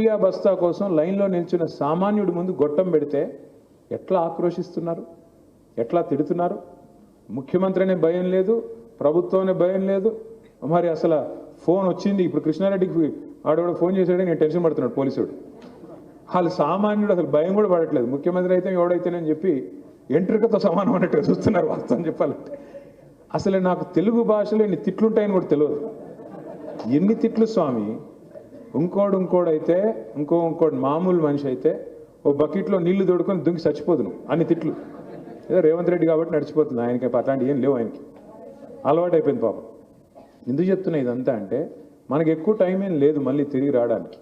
Urea బస్తా కోసం లైన్లో నిల్చున్న సామాన్యుడి ముందు గొట్టం పెడితే ఎట్లా ఆక్రోషిస్తున్నారు, ఎట్లా తిడుతున్నారు? ముఖ్యమంత్రి అనే భయం లేదు, ప్రభుత్వం అనే భయం లేదు. మరి అసలు ఫోన్ వచ్చింది, ఇప్పుడు కృష్ణారెడ్డికి ఆడవాడు ఫోన్ చేశాడని నేను టెన్షన్ పడుతున్నాడు పోలీసుడు. వాళ్ళు సామాన్యుడు అసలు భయం కూడా పడట్లేదు. ముఖ్యమంత్రి అయితే ఎవడైతేనని చెప్పి ఎంట్రికతో సమానం అన్నట్టుగా చూస్తున్నారు వాస్తవం చెప్పాలంటే. అసలు నాకు తెలుగు భాషలో ఎన్ని తిట్లుంటాయని కూడా తెలియదు. ఎన్ని తిట్లు స్వామి! ఇంకోడైతే ఇంకోటి మామూలు మనిషి అయితే ఓ బకెట్లో నీళ్లు తోడుకొని దుంకి చచ్చిపోదు నువ్వు అన్ని తిట్లు. ఏదో రేవంత్ రెడ్డి కాబట్టి నడిచిపోతుంది, ఆయనకి అట్లాంటివి ఏం లేవు, ఆయనకి అలవాటు అయిపోయింది పాపం. ఎందుకు చెప్తున్నా ఇదంతా అంటే మనకి ఎక్కువ టైం ఏం లేదు మళ్ళీ తిరిగి రావడానికి.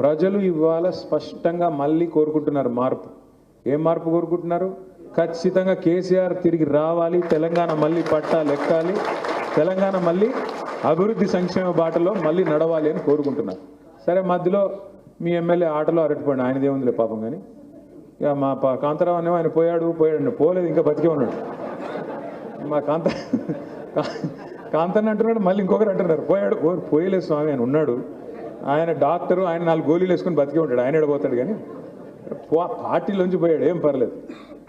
ప్రజలు ఇవాళ స్పష్టంగా మళ్ళీ కోరుకుంటున్నారు మార్పు. ఏం మార్పు కోరుకుంటున్నారు? ఖచ్చితంగా కేసీఆర్ తిరిగి రావాలి, తెలంగాణ మళ్ళీ పట్టాలు ఎక్కాలి, తెలంగాణ మళ్ళీ అభివృద్ధి సంక్షేమ బాటలో మళ్ళీ నడవాలి అని కోరుకుంటున్నారు. సరే, మధ్యలో మీ ఎమ్మెల్యే ఆటలో అరటిపోయాడు, ఆయనదే ఉందిలే పాపం. కానీ ఇక మా కాంతారావు అనేమో ఆయన పోయాడు పోలేదు, ఇంకా బతికే ఉన్నాడు. మా కాంతన్న అంటున్నాడు, మళ్ళీ ఇంకొకరు అంటున్నారు పోయాడు. పోయలేదు స్వామి, ఆయన ఉన్నాడు, ఆయన డాక్టరు, ఆయన 4 గోళీలు వేసుకొని బతికే ఉంటాడు, ఆయన ఎడబోతాడు. కానీ పార్టీలోంచి పోయాడు, ఏం పర్లేదు,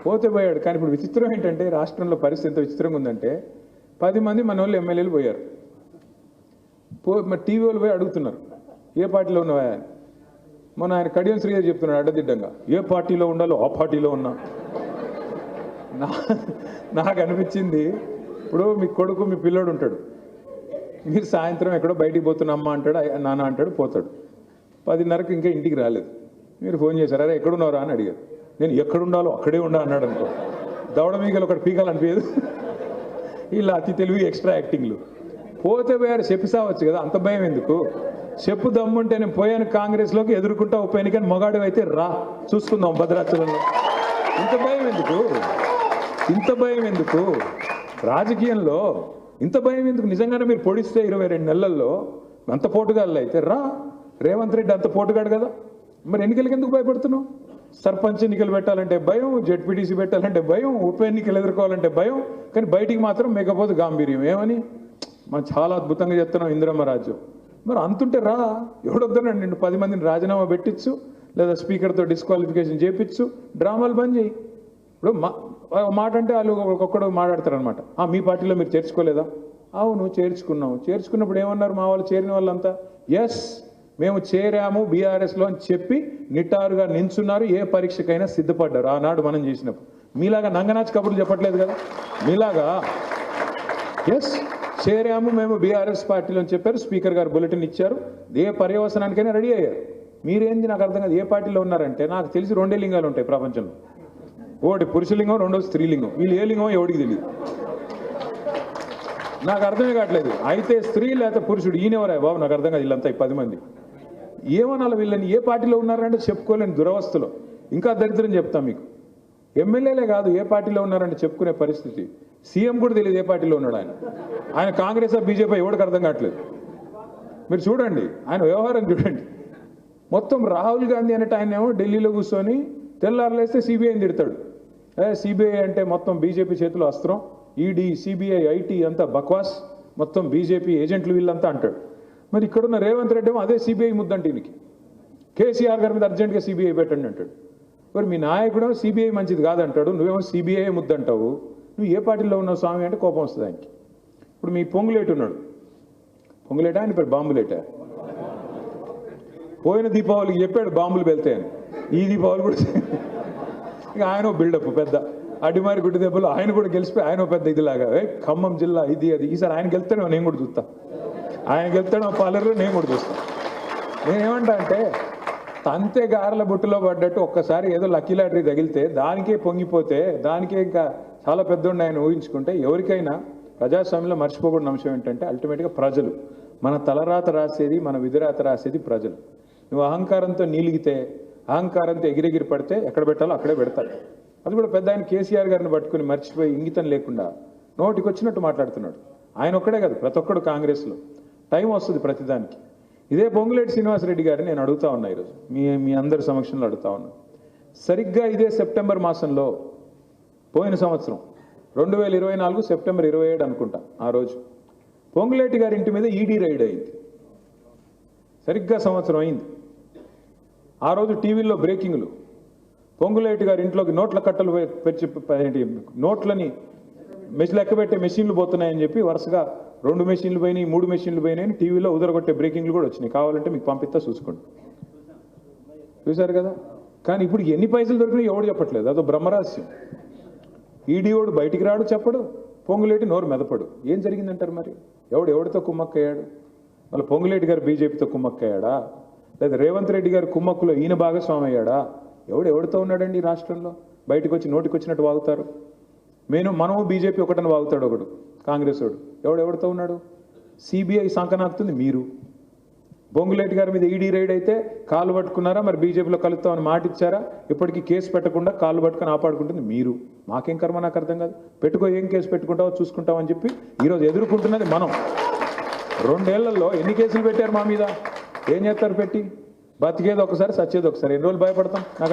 పోతే పోయాడు. కానీ ఇప్పుడు విచిత్రం ఏంటంటే రాష్ట్రంలో పరిస్థితి ఎంత విచిత్రంగా ఉందంటే 10 మంది మన వాళ్ళు ఎమ్మెల్యేలు పోయారు. టీవీ వాళ్ళు పోయి అడుగుతున్నారు ఏ పార్టీలో ఉన్నావా అని. మొన్న ఆయన కడియం శ్రీగారు చెప్తున్నాడు అడ్డదిడ్డంగా, ఏ పార్టీలో ఉండాలో ఆ పార్టీలో ఉన్నా. నాకు అనిపించింది, ఇప్పుడు మీ కొడుకు మీ పిల్లోడు ఉంటాడు, మీరు సాయంత్రం ఎక్కడో బయటికి పోతున్నా అమ్మ అంటాడు, నాన్న అంటాడు, పోతాడు. 10:30కి ఇంకా ఇంటికి రాలేదు. మీరు ఫోన్ చేశారు, అరే ఎక్కడున్నారా అని అడిగారు. నేను ఎక్కడుండాలో అక్కడే ఉండా అన్నాడు అనుకో. దవడ మీగలు ఒకటి పీకాలనిపించదు. ఇలా అతి తెలివి ఎక్స్ట్రా యాక్టింగ్లు. పోతే పోయారు, చెప్పి సావచ్చు కదా, అంత భయం ఎందుకు? చెప్పు దమ్ముంటే నేను పోయాను కాంగ్రెస్లోకి, ఎదుర్కొంటా ఉప ఎన్నికని మొగాడు అయితే రా, చూసుకుందాం భద్రాచలంలో. ఇంత భయం ఎందుకు? ఇంత భయం ఎందుకు రాజకీయంలో? ఇంత భయం ఎందుకు? నిజంగానే మీరు పొడిస్తే 22 నెలల్లో అంత పోటుగాళ్ళు అయితే రా. రేవంత్ రెడ్డి అంత పోటుగాడు కదా, మరి ఎన్నికలకి ఎందుకు భయపడుతున్నావు? సర్పంచ్ ఎన్నికలు పెట్టాలంటే భయం, జెడ్పీటీసీ పెట్టాలంటే భయం, ఉప ఎన్నికలు ఎదుర్కోవాలంటే భయం. కానీ బయటికి మాత్రం మేకపోతే గాంభీర్యం. ఏమని మనం చాలా అద్భుతంగా చెప్తున్నాం, ఇందిరమ్మ రాజ్యం. మరి అంతుంటే రా, ఎవడొద్దనండి, నిన్ను 10 మందిని రాజీనామా పెట్టించు, లేదా స్పీకర్తో డిస్క్వాలిఫికేషన్ చేయించు, డ్రామాలు బంద్ చేయి. ఇప్పుడు మాట అంటే వాళ్ళు ఒక్కొక్కడు మాట్లాడతారనమాట, మీ పార్టీలో మీరు చేర్చుకోలేదా? అవును చేర్చుకున్నాం. చేర్చుకున్నప్పుడు ఏమన్నారు మా వాళ్ళు, చేరిన వాళ్ళంతా ఎస్ మేము చేరాము బీఆర్ఎస్లో అని చెప్పి నిటారుగా నించున్నారు, ఏ పరీక్షకైనా సిద్ధపడ్డారు ఆనాడు మనం చేసినప్పుడు. మీలాగా నంగనాచి కబుర్లు చెప్పట్లేదు కదా, మీలాగా ఎస్ చేరాము మేము బీఆర్ఎస్ పార్టీలో అని చెప్పారు, స్పీకర్ గారు బులెటిన్ ఇచ్చారు, ఏ పర్యవసనానికైనా రెడీ అయ్యారు. మీరేంది నాకు అర్థం కాదు, ఏ పార్టీలో ఉన్నారంటే నాకు తెలిసి 2 లింగాలు ఉంటాయి ప్రపంచంలో, ఒకటి పురుషలింగం, రెండోది స్త్రీలింగం. వీళ్ళు ఏ లింగం ఎవడికి తెలియదు, నాకు అర్థమే కావట్లేదు. అయితే స్త్రీ లేకపోతే పురుషుడు, ఈయనెవరా బాబు నాకు అర్థం కాదు. వీళ్ళంతా 10 మంది ఏమనాలి వీళ్ళని? ఏ పార్టీలో ఉన్నారంటే చెప్పుకోలేని దురవస్థలో. ఇంకా దరిద్రం చెప్తాం మీకు, ఎమ్మెల్యేలే కాదు ఏ పార్టీలో ఉన్నారంటే చెప్పుకునే పరిస్థితి. సీఎం కూడా తెలియదు ఏ పార్టీలో ఉన్నాడు ఆయన కాంగ్రెస్ బీజేపీ ఎవరికి అర్థం కావట్లేదు. మీరు చూడండి ఆయన వ్యవహారం చూడండి. మొత్తం రాహుల్ గాంధీ అనేట ఆయన ఏమో ఢిల్లీలో కూర్చొని తెల్లారులేస్తే సిబిఐని తిడతాడు. సిబిఐ అంటే మొత్తం బీజేపీ చేతిలో అస్త్రం, ఈడీ సిబిఐ ఐటీ అంతా బక్వాస్, మొత్తం బీజేపీ ఏజెంట్లు వీళ్ళంతా అంటాడు. మరి ఇక్కడున్న రేవంత్ రెడ్డి ఏమో అదే సిబిఐ ముద్దంటే ఈయనకి, కేసీఆర్ గారి మీద అర్జెంట్గా సిబిఐ పెట్టండి అంటాడు. మరి మీ నాయకుడు సిబిఐ మంచిది కాదంటాడు, నువ్వేమో సిబిఐ ముద్దంటావు. నువ్వు ఏ పార్టీలో ఉన్నావు స్వామి అంటే కోపం వస్తుంది ఆయనకి. ఇప్పుడు మీ పొంగులేటు ఉన్నాడు, పొంగులేట ఆయన పేరు బాంబులేట. పోయిన దీపావళికి చెప్పాడు బాంబులు వెళ్తాయని, ఈ దీపావళి కూడా ఇక ఆయన బిల్డప్ పెద్ద అడిమారి గుడ్డి దెబ్బలు, ఆయన కూడా గెలిచిపోయి ఆయన పెద్ద ఇదిలాగా ఖమ్మం జిల్లా ఇది అది. ఈసారి ఆయన గెలుతాడో నేను కూడా చూస్తా, ఆయన గెలుతాడో పాలర్లో నేను కూడా చూస్తాను. నేనేమంటా అంటే తంతే గారెల బుట్టులో పడ్డట్టు ఒక్కసారి ఏదో లక్కీ లాటరీ తగిలితే దానికే పొంగిపోతే, దానికే ఇంకా చాలా పెద్దోడిని ఆయన ఊహించుకుంటే, ఎవరికైనా ప్రజాస్వామ్యంలో మర్చిపోకూడని అంశం ఏంటంటే అల్టిమేట్గా ప్రజలు, మన తలరాత రాసేది, మన విధిరాత రాసేది ప్రజలు. నువ్వు అహంకారంతో నీలిగితే, అహంకారంతో ఎగిరెగిరి పడితే ఎక్కడ పెట్టాలో అక్కడే పెడతాడు. అది కూడా పెద్ద ఆయన కేసీఆర్ గారిని పట్టుకుని మర్చిపోయి ఇంగితం లేకుండా నోటికి వచ్చినట్టు మాట్లాడుతున్నాడు. ఆయన ఒక్కడే కాదు, ప్రతి ఒక్కడు కాంగ్రెస్లో. టైం వస్తుంది ప్రతిదానికి. ఇదే పొంగులేటి శ్రీనివాసరెడ్డి గారిని నేను అడుగుతా ఉన్నా ఈరోజు, మీ అందరి సమక్షంలో అడుగుతా ఉన్నా. సరిగ్గా ఇదే సెప్టెంబర్ మాసంలో పోయిన సంవత్సరం 2024 సెప్టెంబర్ 27 అనుకుంటా, ఆ రోజు పొంగులేటి గారి ఇంటి మీద ఈడీ రైడ్ అయింది. సరిగ్గా సంవత్సరం అయింది. ఆ రోజు టీవీల్లో బ్రేకింగ్లు, పొంగులేటి గారి ఇంట్లోకి నోట్ల కట్టలు పెంచి నోట్లని లెక్కబెట్టే మెషిన్లు పోతున్నాయని చెప్పి వరుసగా 2 మెషిన్లు పోయినాయి, 3 మెషిన్లు పోయినాయని టీవీలో ఉదరగొట్టే బ్రేకింగ్లు కూడా వచ్చినాయి. కావాలంటే మీకు పంపిస్తా, చూసుకోండి. చూశారు కదా. కానీ ఇప్పుడు ఎన్ని పైసలు దొరికినాయి ఎవడు చెప్పట్లేదు, అదో బ్రహ్మరహస్యం. ఈడీఓడు బయటికి రాడు, చెప్పడు, పొంగులేటి నోరు మెదపడు. ఏం జరిగిందంటారు మరి? ఎవడితో కుమ్మక్కయ్యాడు? మళ్ళీ పొంగులేటి గారు బీజేపీతో కుమ్మక్కయ్యాడా, లేదా రేవంత్ రెడ్డి గారు కుమ్మక్కులో ఈయన భాగస్వామి అయ్యాడా? ఎవడితో ఉన్నాడండి ఈ రాష్ట్రంలో? బయటకు వచ్చి నోటికి వచ్చినట్టు వాగుతారు. మనము బీజేపీ ఒకటని వాగుతాడు ఒకడు, కాంగ్రెస్ వాడు. ఎవడితో ఉన్నాడు? సిబిఐ సంకనాకుతుంది మీరు. పొంగులేటి గారి మీద ఈడీ రైడ్ అయితే కాళ్ళు పట్టుకున్నారా? మరి బీజేపీలో కలుస్తామని మాట ఇచ్చారా? ఇప్పటికీ కేసు పెట్టకుండా కాళ్ళు పట్టుకొని ఆపాడుకుంటుంది మీరు. మాకేం కర్మ, నాకు అర్థం కాదు. పెట్టుకో, ఏం కేసు పెట్టుకుంటావో చూసుకుంటామని చెప్పి ఈరోజు ఎదుర్కొంటున్నది మనం. 2 ఏళ్లలో ఎన్ని కేసులు పెట్టారు మా మీద? ఏం చేస్తారు పెట్టి? బతికేది ఒకసారి, సచ్చేది ఒకసారి. ఎన్ని రోజులు భయపడతాం? నాకు